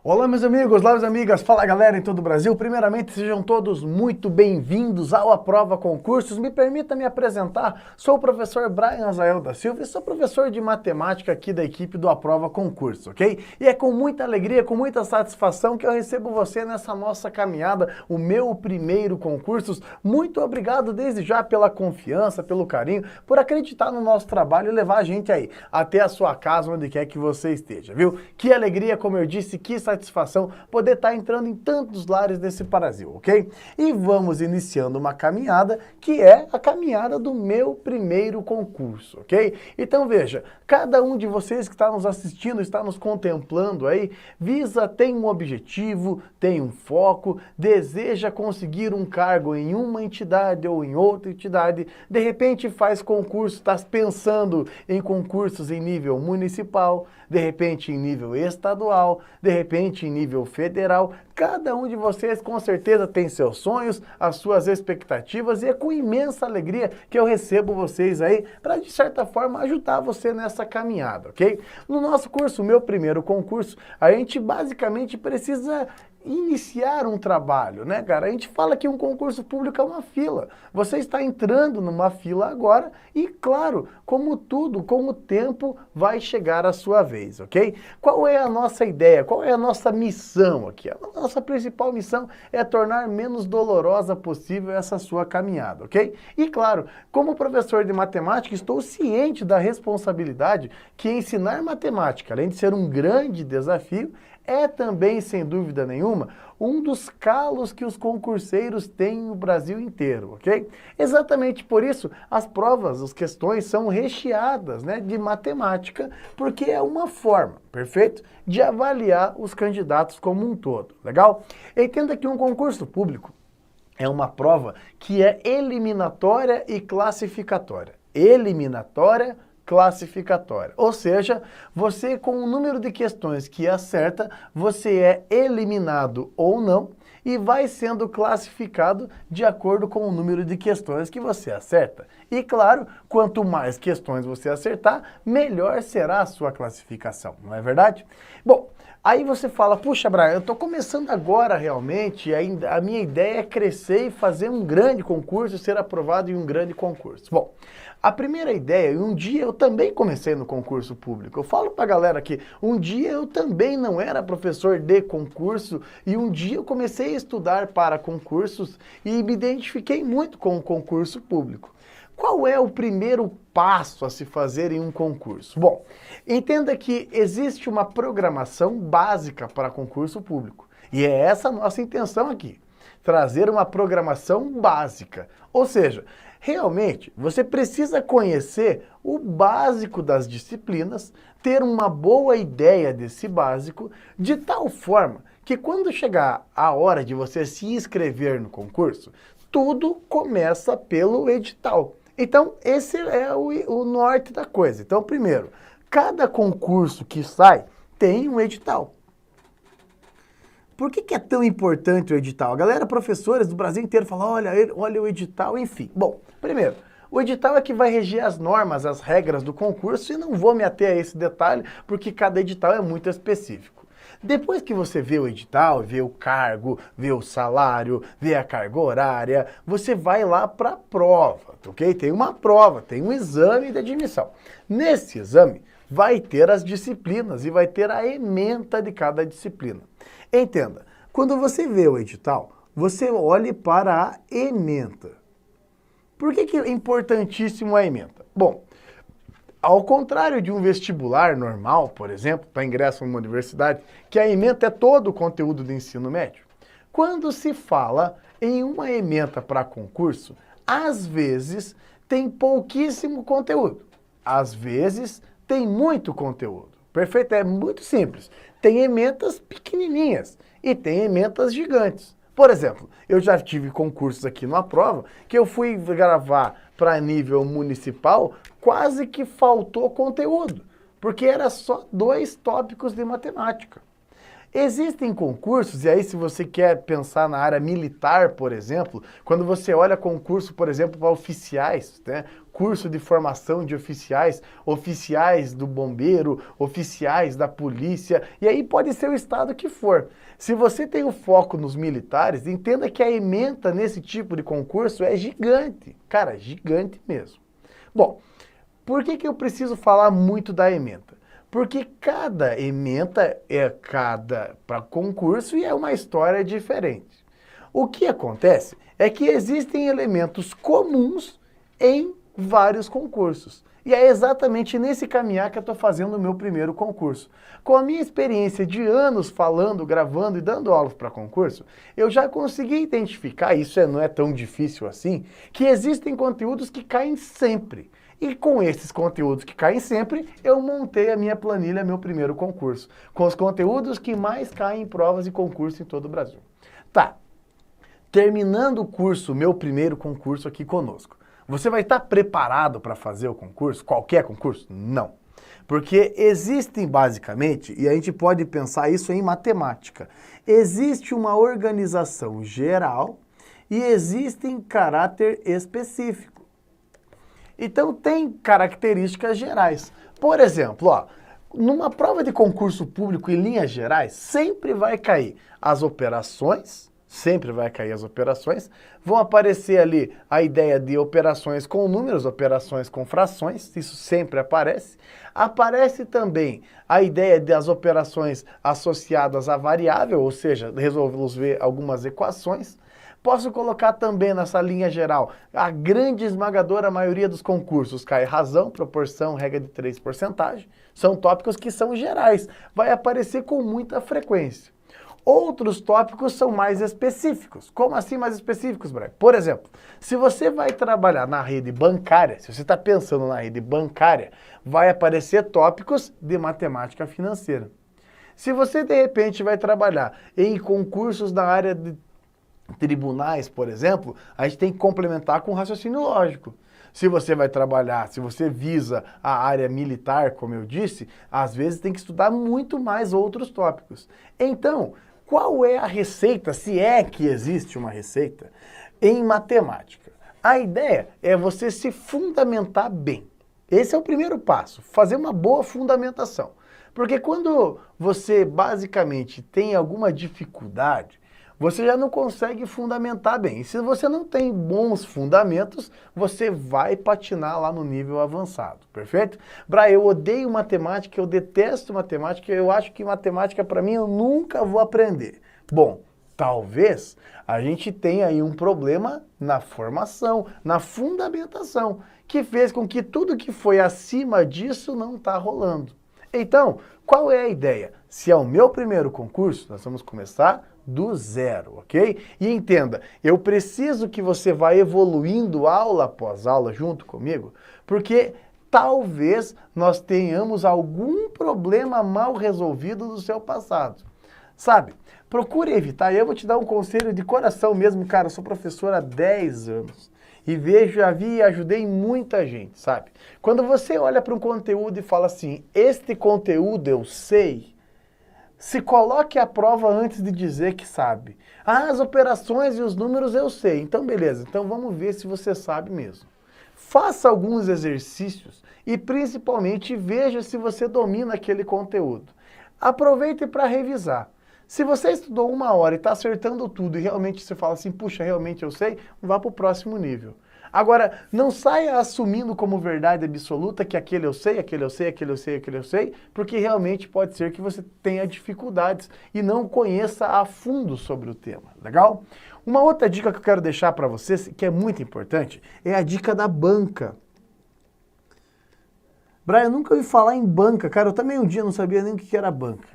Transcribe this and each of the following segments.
Olá meus amigos, olá minhas amigas, fala galera em todo o Brasil. Primeiramente sejam todos muito bem-vindos ao Aprova Concursos. Me permita me apresentar, sou o professor Brian Azael da Silva e sou professor de matemática aqui da equipe do Aprova Concurso, ok? E é com muita alegria, com muita satisfação que eu recebo você nessa nossa caminhada, o meu primeiro concursos. Muito obrigado desde já pela confiança, pelo carinho, por acreditar no nosso trabalho e levar a gente aí, até a sua casa, onde quer que você esteja, viu? Que alegria, como eu disse, que satisfação poder estar entrando em tantos lares desse Brasil, ok? E vamos iniciando uma caminhada que é a caminhada do meu primeiro concurso, ok? Então veja, cada um de vocês que está nos assistindo, está nos contemplando aí, tem um objetivo, tem um foco, deseja conseguir um cargo em uma entidade ou em outra entidade, de repente faz concurso, está pensando em concursos em nível municipal, de repente em nível estadual, de repente em nível federal. Cada um de vocês com certeza tem seus sonhos, as suas expectativas, e é com imensa alegria que eu recebo vocês aí para, de certa forma, ajudar você nessa caminhada, ok? No nosso curso, meu primeiro concurso, a gente basicamente precisa iniciar um trabalho, né, cara? A gente fala que um concurso público é uma fila. Você está entrando numa fila agora e, claro, como tudo, com o tempo vai chegar a sua vez, ok? Qual é a nossa ideia? Qual é a nossa missão aqui? A nossa principal missão é tornar menos dolorosa possível essa sua caminhada, ok? E, claro, como professor de matemática, estou ciente da responsabilidade que ensinar matemática, além de ser um grande desafio, é também, sem dúvida nenhuma, um dos calos que os concurseiros têm no Brasil inteiro, ok? Exatamente por isso, as provas, as questões são recheadas, né, de matemática, porque é uma forma, perfeito, de avaliar os candidatos como um todo, legal? Entenda que um concurso público é uma prova que é eliminatória e classificatória. Eliminatória, classificatória. Ou seja, você com o número de questões que acerta, você é eliminado ou não e vai sendo classificado de acordo com o número de questões que você acerta. E claro, quanto mais questões você acertar, melhor será a sua classificação, não é verdade? Bom, aí você fala, puxa, Brian, eu estou começando agora realmente, a minha ideia é crescer e fazer um grande concurso, ser aprovado em um grande concurso. Bom, a primeira ideia, e um dia eu também comecei no concurso público, eu falo pra galera que um dia eu também não era professor de concurso e um dia eu comecei a estudar para concursos e me identifiquei muito com o concurso público. Qual é o primeiro passo a se fazer em um concurso? Bom, entenda que existe uma programação básica para concurso público e é essa a nossa intenção aqui, trazer uma programação básica, ou seja, realmente, você precisa conhecer o básico das disciplinas, ter uma boa ideia desse básico, de tal forma que quando chegar a hora de você se inscrever no concurso, tudo começa pelo edital. Então, esse é o norte da coisa. Então, primeiro, cada concurso que sai tem um edital. Por que é tão importante o edital? A galera, professores do Brasil inteiro, fala, olha o edital, enfim. Bom, primeiro, o edital é que vai reger as normas, as regras do concurso, e não vou me ater a esse detalhe, porque cada edital é muito específico. Depois que você vê o edital, vê o cargo, vê o salário, vê a carga horária, você vai lá para a prova, ok? Tem uma prova, tem um exame de admissão. Nesse exame, vai ter as disciplinas e vai ter a ementa de cada disciplina. Entenda, quando você vê o edital, você olhe para a ementa. Por que é importantíssimo a ementa? Bom, ao contrário de um vestibular normal, por exemplo, para ingresso numa universidade, que a ementa é todo o conteúdo do ensino médio, quando se fala em uma ementa para concurso, às vezes tem pouquíssimo conteúdo, às vezes tem muito conteúdo. Perfeito? É muito simples. Tem ementas pequenininhas e tem ementas gigantes. Por exemplo, eu já tive concursos aqui numa prova que eu fui gravar para nível municipal, quase que faltou conteúdo, porque era só 2 tópicos de matemática. Existem concursos, e aí se você quer pensar na área militar, por exemplo, quando você olha concurso, por exemplo, para oficiais, né? Curso de formação de oficiais, oficiais do bombeiro, oficiais da polícia, e aí pode ser o estado que for. Se você tem o foco nos militares, entenda que a ementa nesse tipo de concurso é gigante. Cara, gigante mesmo. Bom, por que eu preciso falar muito da ementa? Porque cada ementa para concurso e é uma história diferente. O que acontece é que existem elementos comuns em vários concursos. E é exatamente nesse caminhar que eu estou fazendo o meu primeiro concurso. Com a minha experiência de anos falando, gravando e dando aulas para concurso, eu já consegui identificar, isso não é tão difícil assim, que existem conteúdos que caem sempre. E com esses conteúdos que caem sempre, eu montei a minha planilha, meu primeiro concurso, com os conteúdos que mais caem em provas e concursos em todo o Brasil. Tá, terminando o curso, meu primeiro concurso aqui conosco. Você vai estar preparado para fazer o concurso? Qualquer concurso? Não. Porque existem basicamente, e a gente pode pensar isso em matemática, existe uma organização geral e existem caráter específico. Então tem características gerais. Por exemplo, ó, numa prova de concurso público em linhas gerais, sempre vai cair as operações, vão aparecer ali a ideia de operações com números, operações com frações, isso sempre aparece. Aparece também a ideia das operações associadas à variável, ou seja, resolver algumas equações. Posso colocar também nessa linha geral, a grande esmagadora maioria dos concursos cai razão, proporção, regra de 3 porcentagem. São tópicos que são gerais, vai aparecer com muita frequência. Outros tópicos são mais específicos. Como assim mais específicos, Brian? Por exemplo, se você vai trabalhar na rede bancária, se você está pensando na rede bancária, vai aparecer tópicos de matemática financeira. Se você, de repente, vai trabalhar em concursos na área de tribunais, por exemplo, a gente tem que complementar com raciocínio lógico. Se você vai trabalhar, se você visa a área militar, como eu disse, às vezes tem que estudar muito mais outros tópicos. Então, qual é a receita, se é que existe uma receita, em matemática? A ideia é você se fundamentar bem. Esse é o primeiro passo, fazer uma boa fundamentação. Porque quando você basicamente tem alguma dificuldade, você já não consegue fundamentar bem. E se você não tem bons fundamentos, você vai patinar lá no nível avançado, perfeito? Brian, eu odeio matemática, eu detesto matemática, eu acho que matemática para mim eu nunca vou aprender. Bom, talvez a gente tenha aí um problema na formação, na fundamentação, que fez com que tudo que foi acima disso não está rolando. Então, qual é a ideia? Se é o meu primeiro concurso, nós vamos começar do zero, ok? E entenda, eu preciso que você vá evoluindo aula após aula junto comigo, porque talvez nós tenhamos algum problema mal resolvido do seu passado. Sabe, procure evitar, e eu vou te dar um conselho de coração mesmo, cara, eu sou professor há 10 anos. E já vi e ajudei muita gente, sabe? Quando você olha para um conteúdo e fala assim, este conteúdo eu sei, se coloque à prova antes de dizer que sabe. Ah, as operações e os números eu sei. Então, beleza. Então, vamos ver se você sabe mesmo. Faça alguns exercícios e, principalmente, veja se você domina aquele conteúdo. Aproveite para revisar. Se você estudou 1 hora e está acertando tudo e realmente você fala assim, puxa, realmente eu sei, vá para o próximo nível. Agora, não saia assumindo como verdade absoluta que aquele eu sei, aquele eu sei, aquele eu sei, aquele eu sei, porque realmente pode ser que você tenha dificuldades e não conheça a fundo sobre o tema, legal? Uma outra dica que eu quero deixar para vocês, que é muito importante, é a dica da banca. Brian, eu nunca ouvi falar em banca, cara, eu também um dia não sabia nem o que era banca.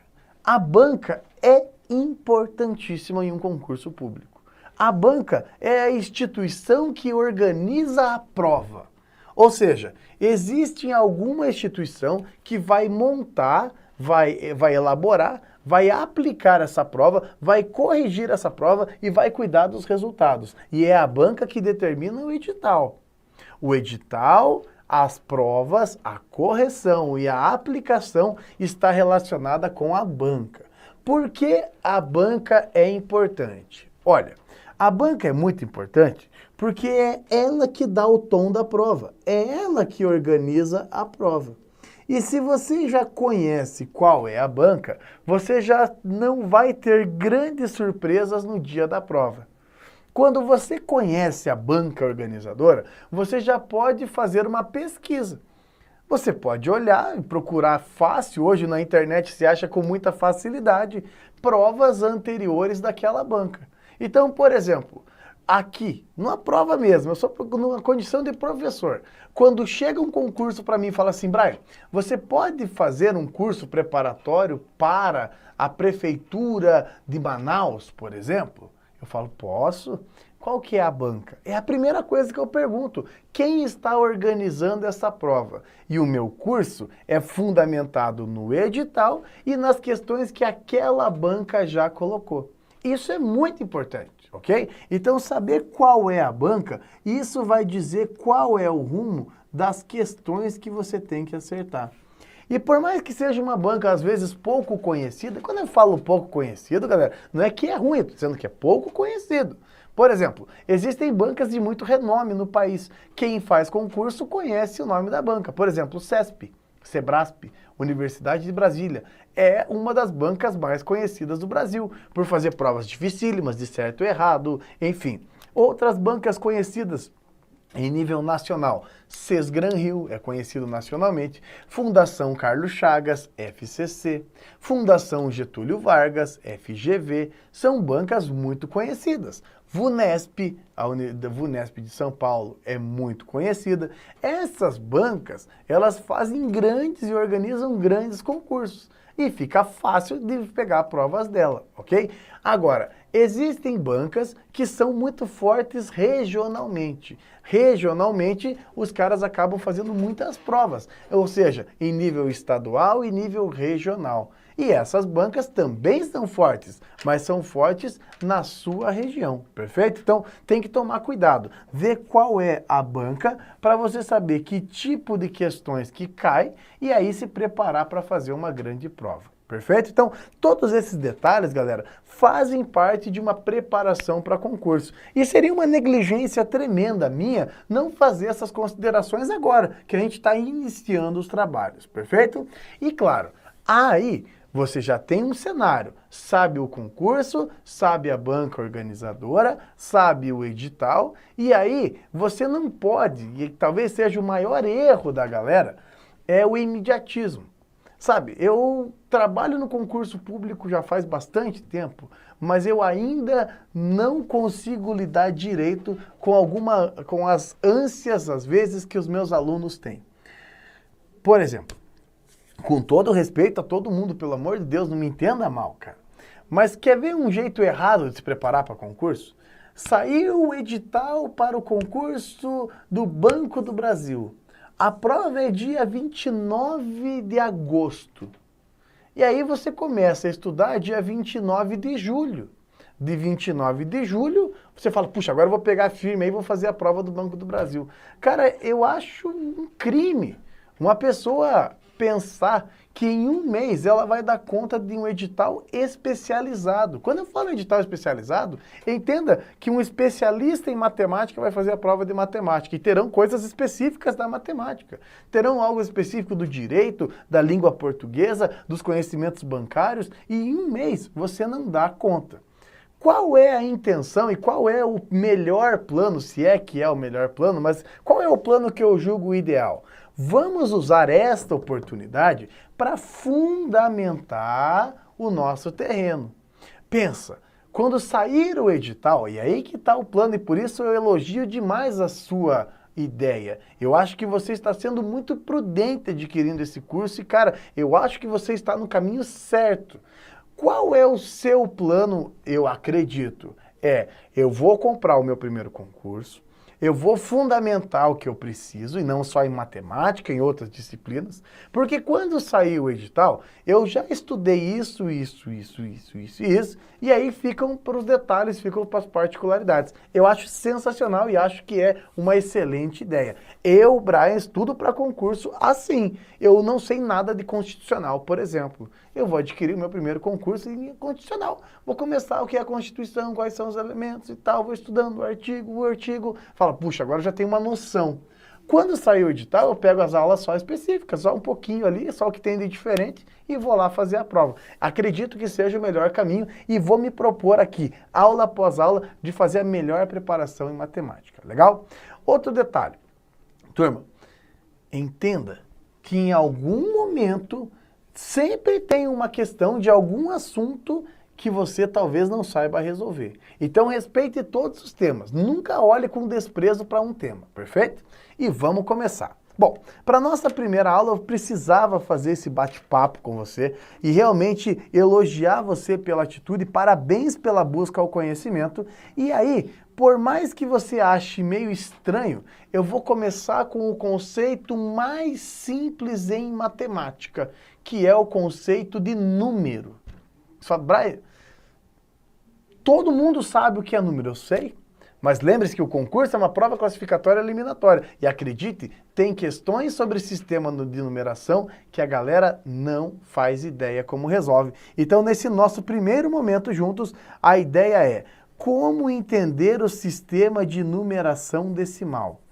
A banca é importantíssima em um concurso público. A banca é a instituição que organiza a prova. Ou seja, existe alguma instituição que vai montar, vai elaborar, vai aplicar essa prova, vai corrigir essa prova e vai cuidar dos resultados. E é a banca que determina o edital. O edital, as provas, a correção e a aplicação está relacionada com a banca. Por que a banca é importante? Olha, a banca é muito importante porque é ela que dá o tom da prova, é ela que organiza a prova. E se você já conhece qual é a banca, você já não vai ter grandes surpresas no dia da prova. Quando você conhece a banca organizadora, você já pode fazer uma pesquisa. Você pode olhar e procurar fácil, hoje na internet se acha com muita facilidade, provas anteriores daquela banca. Então, por exemplo, aqui, numa prova mesmo, eu sou numa condição de professor. Quando chega um concurso para mim e fala assim, Brian, você pode fazer um curso preparatório para a prefeitura de Manaus, por exemplo? Eu falo, posso? Qual que é a banca? É a primeira coisa que eu pergunto. Quem está organizando essa prova? E o meu curso é fundamentado no edital e nas questões que aquela banca já colocou. Isso é muito importante, ok? Então, saber qual é a banca, isso vai dizer qual é o rumo das questões que você tem que acertar. E por mais que seja uma banca, às vezes, pouco conhecida, quando eu falo pouco conhecido, galera, não é que é ruim, eu tô dizendo que é pouco conhecido. Por exemplo, existem bancas de muito renome no país. Quem faz concurso conhece o nome da banca. Por exemplo, o CESP, Sebrasp, Universidade de Brasília, é uma das bancas mais conhecidas do Brasil, por fazer provas dificílimas, de certo e errado, enfim. Outras bancas conhecidas em nível nacional, Sesgran Rio, é conhecido nacionalmente, Fundação Carlos Chagas, FCC, Fundação Getúlio Vargas, FGV, são bancas muito conhecidas. VUNESP, a VUNESP de São Paulo é muito conhecida. Essas bancas, elas fazem grandes e organizam grandes concursos. E fica fácil de pegar provas dela, ok? Agora, existem bancas que são muito fortes regionalmente. Regionalmente, os caras acabam fazendo muitas provas, ou seja, em nível estadual e nível regional. E essas bancas também são fortes, mas são fortes na sua região, perfeito? Então, tem que tomar cuidado, ver qual é a banca para você saber que tipo de questões que cai e aí se preparar para fazer uma grande prova. Perfeito? Então, todos esses detalhes, galera, fazem parte de uma preparação para concurso. E seria uma negligência tremenda minha não fazer essas considerações agora, que a gente está iniciando os trabalhos, perfeito? E claro, aí você já tem um cenário, sabe o concurso, sabe a banca organizadora, sabe o edital, e aí você não pode, e talvez seja o maior erro da galera, é o imediatismo. Sabe, eu trabalho no concurso público já faz bastante tempo, mas eu ainda não consigo lidar direito com as ânsias, às vezes, que os meus alunos têm. Por exemplo, com todo respeito a todo mundo, pelo amor de Deus, não me entenda mal, cara. Mas quer ver um jeito errado de se preparar para concurso? Saiu o edital para o concurso do Banco do Brasil. A prova é dia 29 de agosto. E aí você começa a estudar dia 29 de julho. De 29 de julho, você fala, puxa, agora eu vou pegar firme aí e vou fazer a prova do Banco do Brasil. Cara, eu acho um crime uma pessoa pensar que em um mês ela vai dar conta de um edital especializado. Quando eu falo edital especializado, entenda que um especialista em matemática vai fazer a prova de matemática e terão coisas específicas da matemática. Terão algo específico do direito, da língua portuguesa, dos conhecimentos bancários e em um mês você não dá conta. Qual é a intenção e qual é o melhor plano, se é que é o melhor plano, mas qual é o plano que eu julgo ideal? Vamos usar esta oportunidade para fundamentar o nosso terreno. Pensa, quando sair o edital, e aí que está o plano, e por isso eu elogio demais a sua ideia. Eu acho que você está sendo muito prudente adquirindo esse curso e, cara, eu acho que você está no caminho certo. Qual é o seu plano, eu acredito? Eu vou comprar o meu primeiro concurso, eu vou fundamentar o que eu preciso, e não só em matemática, em outras disciplinas, porque quando sair o edital, eu já estudei isso, e aí ficam para os detalhes, ficam para as particularidades. Eu acho sensacional e acho que é uma excelente ideia. Eu, Brian, estudo para concurso assim. Eu não sei nada de constitucional, por exemplo. Eu vou adquirir o meu primeiro concurso em constitucional. Vou começar o que é a Constituição, quais são os elementos e tal, vou estudando o artigo. Fala, puxa, agora já tenho uma noção. Quando sair o edital, eu pego as aulas só específicas, só um pouquinho ali, só o que tem de diferente, e vou lá fazer a prova. Acredito que seja o melhor caminho e vou me propor aqui, aula após aula, de fazer a melhor preparação em matemática. Legal? Outro detalhe. Turma, entenda que em algum momento sempre tem uma questão de algum assunto que você talvez não saiba resolver. Então respeite todos os temas, nunca olhe com desprezo para um tema, perfeito? E vamos começar. Bom, para nossa primeira aula eu precisava fazer esse bate-papo com você e realmente elogiar você pela atitude, parabéns pela busca ao conhecimento. E aí, por mais que você ache meio estranho, eu vou começar com o conceito mais simples em matemática, que é o conceito de número. Você fala, Brian, todo mundo sabe o que é número, eu sei. Mas lembre-se que o concurso é uma prova classificatória eliminatória. E acredite, tem questões sobre sistema de numeração que a galera não faz ideia como resolve. Então, nesse nosso primeiro momento juntos, a ideia é como entender o sistema de numeração decimal.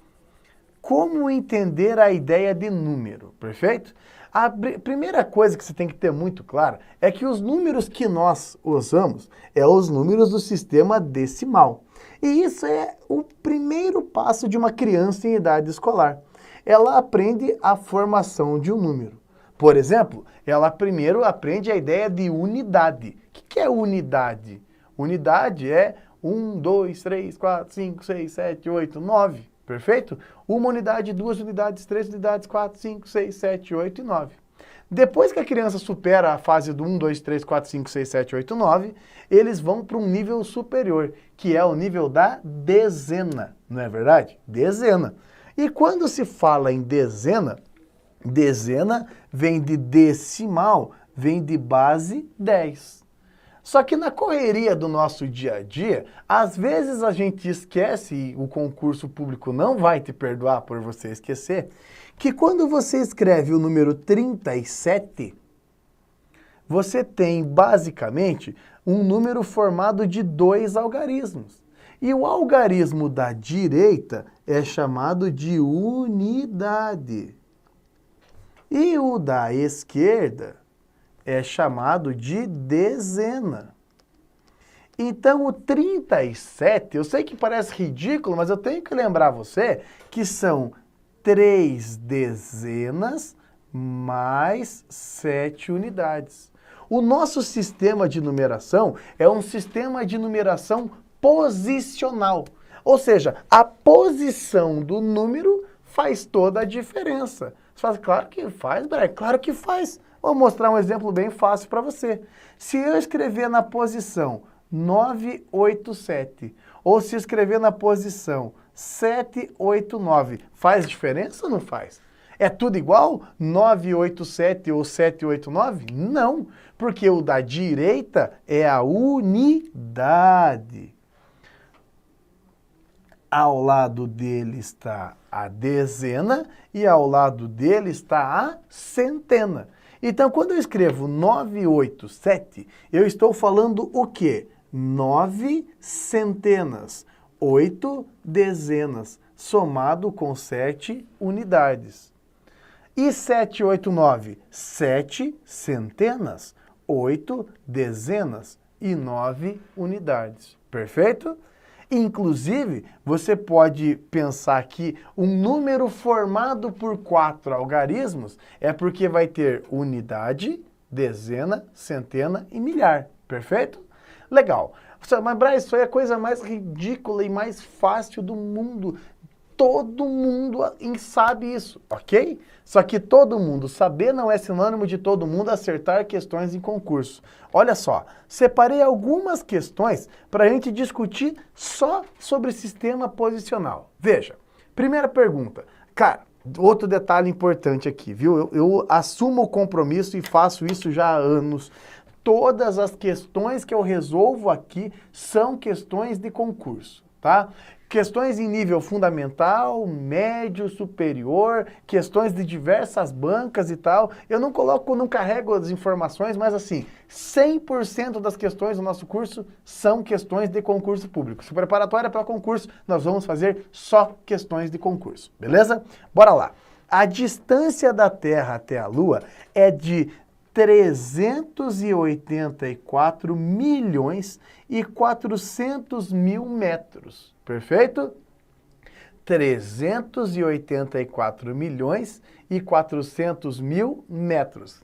Como entender a ideia de número, perfeito? A primeira coisa que você tem que ter muito clara é que os números que nós usamos é os números do sistema decimal. E isso é o primeiro passo de uma criança em idade escolar. Ela aprende a formação de um número. Por exemplo, ela primeiro aprende a ideia de unidade. O que é unidade? Unidade é 1, 2, 3, 4, 5, 6, 7, 8, 9. Perfeito? Uma unidade, 2 unidades, 3 unidades, 4, 5, 6, 7, 8 e 9. Depois que a criança supera a fase do 1, 2, 3, 4, 5, 6, 7, 8, 9, eles vão para um nível superior, que é o nível da dezena, não é verdade? Dezena. E quando se fala em dezena, dezena vem de decimal, vem de base 10. Só que na correria do nosso dia a dia, às vezes a gente esquece, e o concurso público não vai te perdoar por você esquecer, que quando você escreve o número 37, você tem basicamente um número formado de 2 algarismos. E o algarismo da direita é chamado de unidade. E o da esquerda é chamado de dezena. Então o 37, eu sei que parece ridículo, mas eu tenho que lembrar você que são 3 dezenas mais 7 unidades. O nosso sistema de numeração é um sistema de numeração posicional. Ou seja, a posição do número faz toda a diferença. Você fala, claro que faz, Brian, claro que faz. Vou mostrar um exemplo bem fácil para você. Se eu escrever na posição 987, ou se escrever na posição 789, faz diferença ou não faz? É tudo igual? 987 ou 789? Não, porque o da direita é a unidade. Ao lado dele está a dezena e ao lado dele está a centena. Então, quando eu escrevo 987, eu estou falando o quê? 9 centenas, 8 dezenas, somado com 7 unidades. E 789? 7 centenas, 8 dezenas e 9 unidades. Perfeito? Inclusive, você pode pensar que um número formado por 4 algarismos é porque vai ter unidade, dezena, centena e milhar. Perfeito? Legal. Mas, Brian, isso é a coisa mais ridícula e mais fácil do mundo. Todo mundo sabe isso, ok? Só que todo mundo saber não é sinônimo de todo mundo acertar questões em concurso. Olha só, separei algumas questões para a gente discutir só sobre sistema posicional. Veja, primeira pergunta. Cara, outro detalhe importante aqui, viu? Eu assumo o compromisso e faço isso já há anos. Todas as questões que eu resolvo aqui são questões de concurso, tá? Questões em nível fundamental, médio, superior, questões de diversas bancas e tal. Eu não coloco, não carrego as informações, mas assim, 100% das questões do nosso curso são questões de concurso público. Se preparatória para concurso, nós vamos fazer só questões de concurso, beleza? Bora lá. A distância da Terra até a Lua é de 384 milhões e 400 mil metros. Perfeito? 384 milhões e 400 mil metros.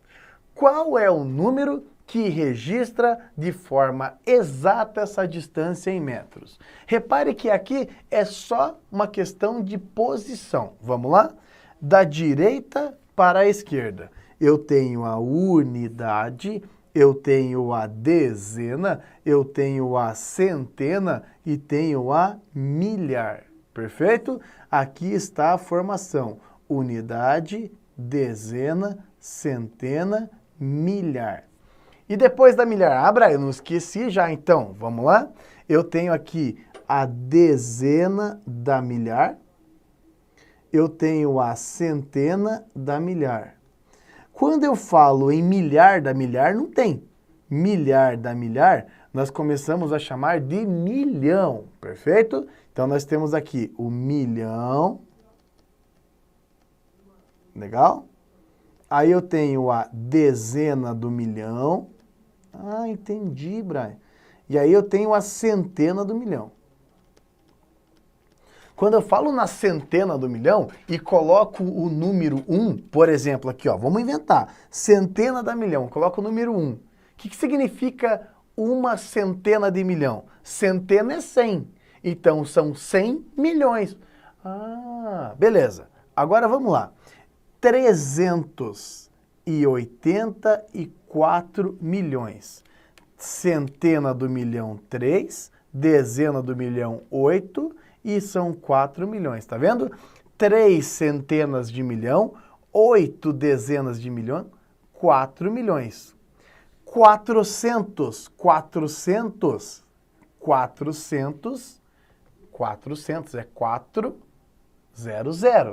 Qual é o número que registra de forma exata essa distância em metros? Repare que aqui é só uma questão de posição. Vamos lá? Da direita para a esquerda. Eu tenho a unidade, eu tenho a dezena, eu tenho a centena e tenho a milhar. Perfeito? Aqui está a formação. Unidade, dezena, centena, milhar. E depois da milhar, eu não esqueci já, então, vamos lá? Eu tenho aqui a dezena da milhar, eu tenho a centena da milhar. Quando eu falo em milhar da milhar, não tem. Milhar da milhar, nós começamos a chamar de milhão, perfeito? Então nós temos aqui o milhão, legal? Aí eu tenho a dezena do milhão. Ah, entendi, Brian. E aí eu tenho a centena do milhão. Quando eu falo na centena do milhão e coloco o número 1, por exemplo, aqui, ó, vamos inventar, centena da milhão, coloco o número 1. O que significa uma centena de milhão? Centena é 100, então são 100 milhões. Ah, beleza. Agora vamos lá. 384 milhões. Centena do milhão, 3, dezena do milhão, 8, e são 4 milhões, tá vendo? 3 centenas de milhão, 8 dezenas de milhão, 4 milhões. 400 é 400,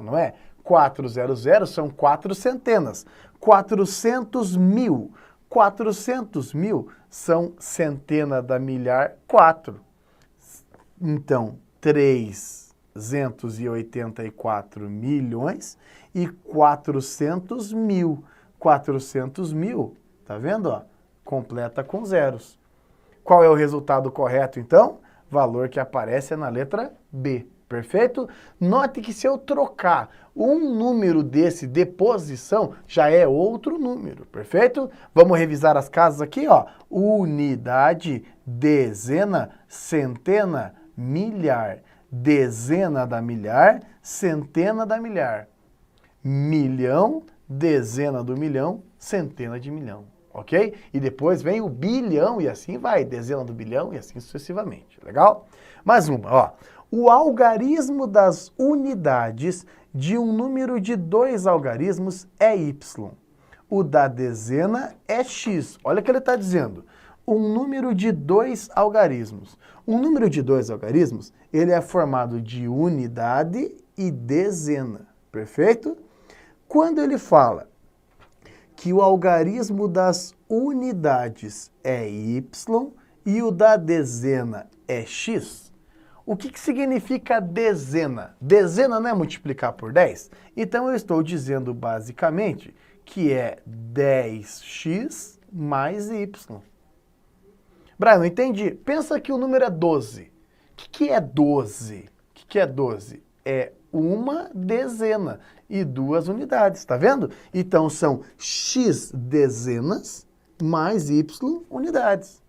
não é? 400 são 4 centenas. 400 mil são centena da milhar, 4. Então, 384 milhões e 400 mil. 400 mil, tá vendo? Ó? Completa com zeros. Qual é o resultado correto, então? Valor que aparece é na letra B. Perfeito? Note que se eu trocar um número desse de posição, já é outro número, perfeito? Vamos revisar as casas aqui, ó. Unidade, dezena, centena, milhar. Dezena da milhar, centena da milhar. Milhão, dezena do milhão, centena de milhão, ok? E depois vem o bilhão e assim vai, dezena do bilhão e assim sucessivamente, legal? Mais uma, ó. O algarismo das unidades de um número de 2 algarismos é y. O da dezena é x. Olha o que ele está dizendo. Um número de 2 algarismos. Um número de 2 algarismos, ele é formado de unidade e dezena. Perfeito? Quando ele fala que o algarismo das unidades é y e o da dezena é x, o que significa dezena? Dezena não é multiplicar por 10? Então eu estou dizendo basicamente que é 10x mais y. Brian, não entendi. Pensa que o número é 12. O que é 12? O que é 12? É uma dezena e 2 unidades, tá vendo? Então são x dezenas mais y unidades.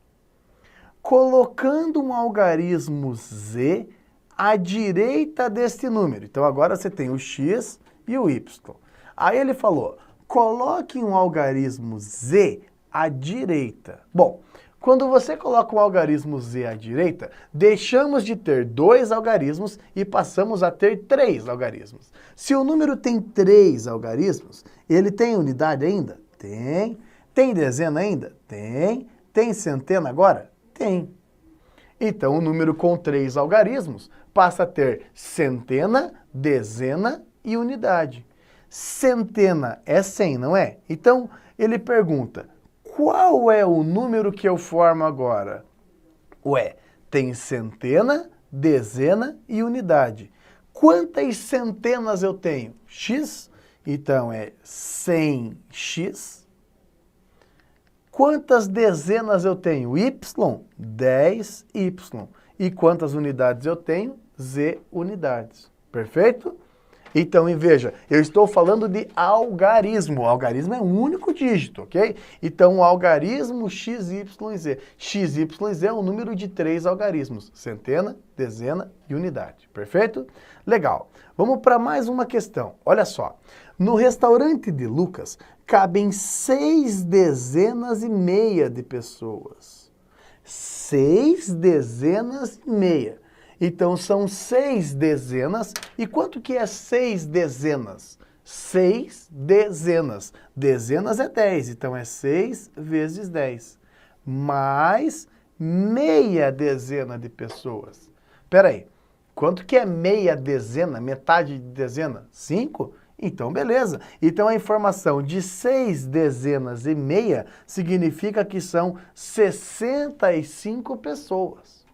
Colocando um algarismo z à direita deste número. Então agora você tem o x e o y. Aí ele falou, coloque um algarismo z à direita. Bom, quando você coloca um algarismo z à direita, deixamos de ter 2 algarismos e passamos a ter 3 algarismos. Se o número tem 3 algarismos, ele tem unidade ainda? Tem. Tem dezena ainda? Tem. Tem centena agora? Tem. Então, o número com 3 algarismos passa a ter centena, dezena e unidade. Centena é 100, não é? Então, ele pergunta, qual é o número que eu formo agora? Ué, tem centena, dezena e unidade. Quantas centenas eu tenho? X, então é 100x. Quantas dezenas eu tenho? Y, 10y. E quantas unidades eu tenho? Z unidades. Perfeito? Então, veja, eu estou falando de algarismo. O algarismo é um único dígito, ok? Então, o algarismo XYZ. XYZ é um número de 3 algarismos. Centena, dezena e unidade. Perfeito? Legal. Vamos para mais uma questão. Olha só. No restaurante de Lucas, cabem 6 dezenas e meia de pessoas. 6 dezenas e meia. Então, são 6 dezenas. E quanto que é 6 dezenas? 6 dezenas. Dezenas é 10, então é 6 vezes 10. Mais meia dezena de pessoas. Espera aí, quanto que é meia dezena? Metade de dezena? 5? Então, beleza. Então, a informação de 6 dezenas e meia significa que são 65 pessoas.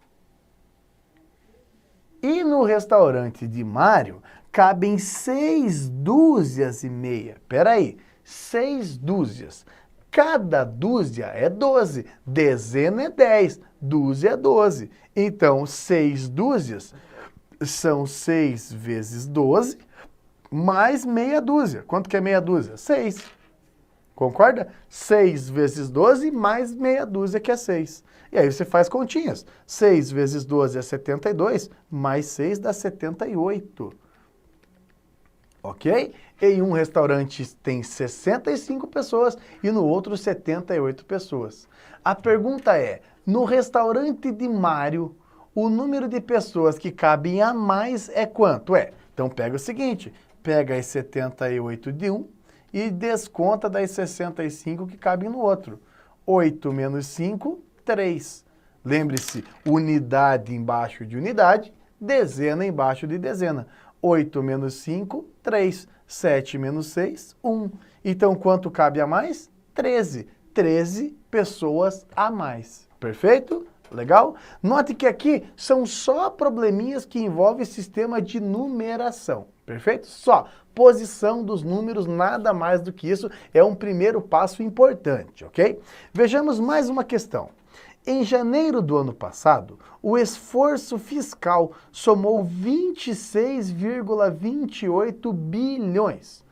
E no restaurante de Mário, cabem 6 dúzias e meia. Peraí, 6 dúzias. Cada dúzia é 12. Dezena é 10. Dúzia é 12. Então, 6 dúzias são 6 vezes 12, mais meia dúzia. Quanto que é meia dúzia? 6. Concorda? 6 vezes 12 mais meia dúzia, que é 6. E aí você faz continhas. 6 vezes 12 é 72, mais 6 dá 78. Ok? Em um restaurante tem 65 pessoas e no outro 78 pessoas. A pergunta é, no restaurante de Mário, o número de pessoas que cabem a mais é quanto? Então pega o seguinte, pega as 78 de um e desconta das 65 que cabem no outro. 8 menos 5, 3. Lembre-se, unidade embaixo de unidade, dezena embaixo de dezena. 8 menos 5, 3. 7 menos 6, 1. Então, quanto cabe a mais? 13. 13 pessoas a mais. Perfeito? Legal? Note que aqui são só probleminhas que envolvem sistema de numeração. Perfeito? Só. Posição dos números, nada mais do que isso, é um primeiro passo importante, ok? Vejamos mais uma questão. Em janeiro do ano passado, o esforço fiscal somou 26,28 bilhões.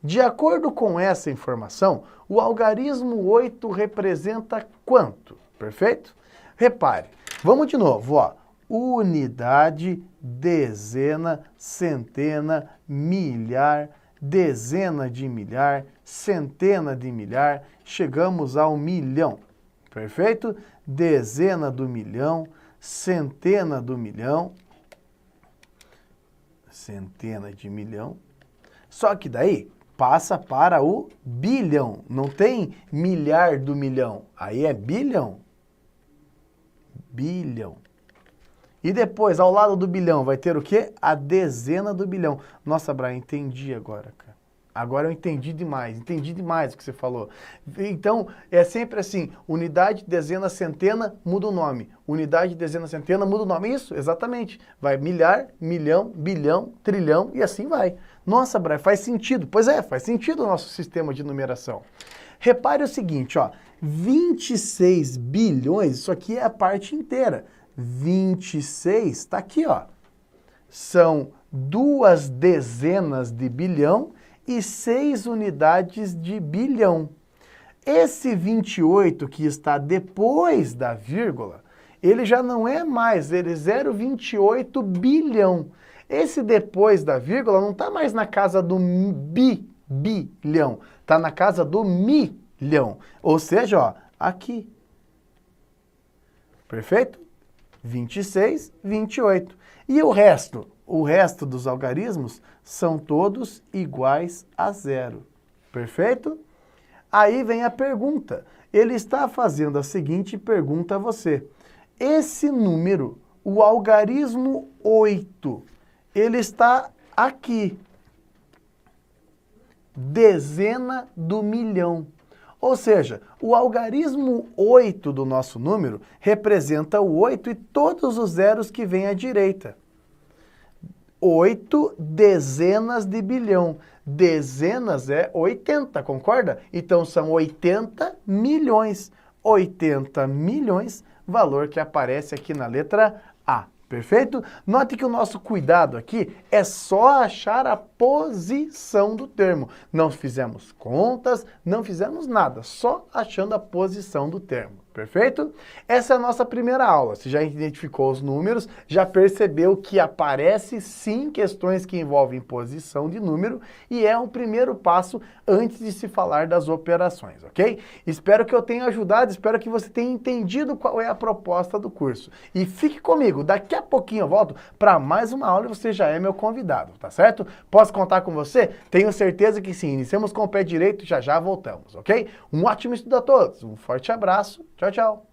De acordo com essa informação, o algarismo 8 representa quanto? Perfeito? Repare, vamos de novo, ó. Unidade, dezena, centena, milhar, dezena de milhar, centena de milhar, chegamos ao milhão. Perfeito? Dezena do milhão, centena do milhão, centena de milhão. Só que daí passa para o bilhão. Não tem milhar do milhão. Aí é bilhão. Bilhão. E depois, ao lado do bilhão, vai ter o quê? A dezena do bilhão. Nossa, Brian, entendi agora, cara. Agora eu entendi demais o que você falou. Então, é sempre assim, unidade, dezena, centena, muda o nome. Unidade, dezena, centena, muda o nome. Isso, exatamente. Vai milhar, milhão, bilhão, trilhão e assim vai. Nossa, Brian, faz sentido. Pois é, faz sentido o nosso sistema de numeração. Repare o seguinte, ó, 26 bilhões, isso aqui é a parte inteira. 26, tá aqui, ó. São 2 dezenas de bilhão e 6 unidades de bilhão. Esse 28 que está depois da vírgula, ele já não é mais, ele é 0,28 bilhão. Esse depois da vírgula não está mais na casa do bilhão, está na casa do milhão. Ou seja, ó, aqui. Perfeito? 26, 28. E o resto? O resto dos algarismos são todos iguais a zero. Perfeito? Aí vem a pergunta. Ele está fazendo a seguinte pergunta a você. Esse número, o algarismo 8, ele está aqui. Dezena do milhão. Ou seja, o algarismo 8 do nosso número representa o 8 e todos os zeros que vêm à direita. 8 dezenas de bilhão. Dezenas é 80, concorda? Então são 80 milhões. 80 milhões, valor que aparece aqui na letra A. Perfeito? Note que o nosso cuidado aqui é só achar a posição do termo. Não fizemos contas, não fizemos nada, só achando a posição do termo. Perfeito? Essa é a nossa primeira aula. Você já identificou os números, já percebeu que aparece sim questões que envolvem posição de número e é um primeiro passo antes de se falar das operações, ok? Espero que eu tenha ajudado, espero que você tenha entendido qual é a proposta do curso. E fique comigo, daqui a pouquinho eu volto para mais uma aula e você já é meu convidado, tá certo? Posso contar com você? Tenho certeza que sim. Iniciamos com o pé direito e já já voltamos, ok? Um ótimo estudo a todos, um forte abraço, tchau, tchau.